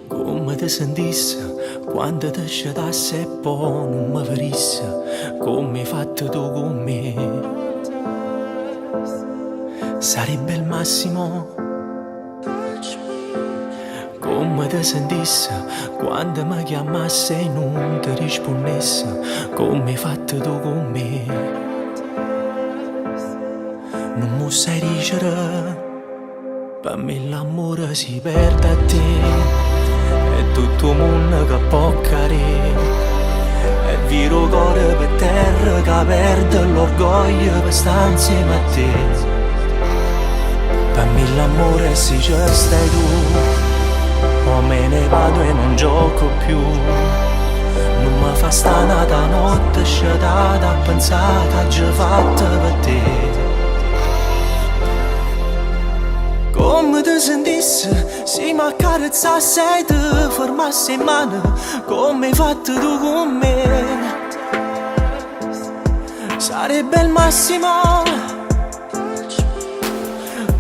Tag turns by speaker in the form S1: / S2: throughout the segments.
S1: Come ti sentisse quando ti scedasse e poi non mi ferisse, come hai fatto tu con me. Sarebbe il massimo. Come ti sentisse quando mi chiamasse e non ti rispondesse, come hai fatto tu con me. Non mi sai dicere, per me l'amore si perde a te. È tutto il mondo che può cadere, è vero cuore per terra che perde l'orgoglio per stare insieme a te. Per me l'amore se ci stai tu, o me ne vado e non gioco più. Non mi fa stare nata notte sciatata a pensare che già fatta per te. Come ti sentisse, se mi accarezzasse e ti fermasse in mano, come hai fatto tu con me. Sarebbe il massimo.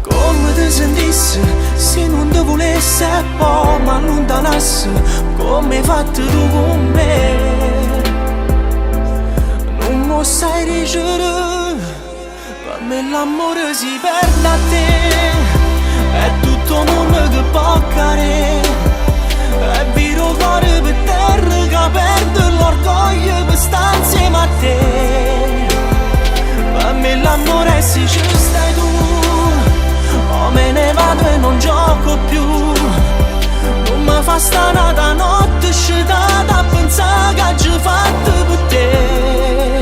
S1: Come ti sentisse, se non ti volesse e poi mi allontanasse, come hai fatto tu con me. Non mi sai dicere, per me l'amore si perde a te. È tutto il mondo che può cadere, è vero cuore per terra che perde l'orgoglio per stare insieme a te. Per me l'amore è se ci stai tu, o me ne vado e non gioco più. Non mi fa stare nata notte sciatata a pensare che ha già fatto per te.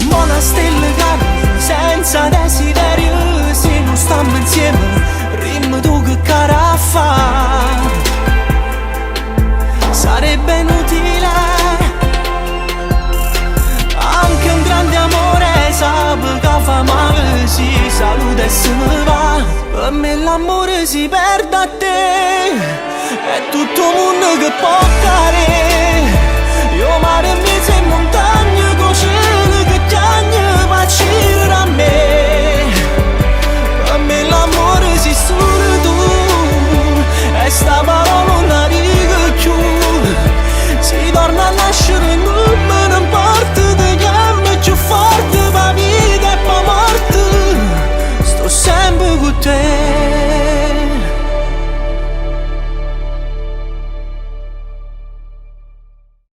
S1: Una stella cade senza desiderio, se non stiamo insieme, rimma tu che cara fa. Sarebbe inutile, anche un grande amore sape che fa male, si saluta e se ne va. Per me l'amore si perde a te, è tutto il mondo che può cadere. Io mare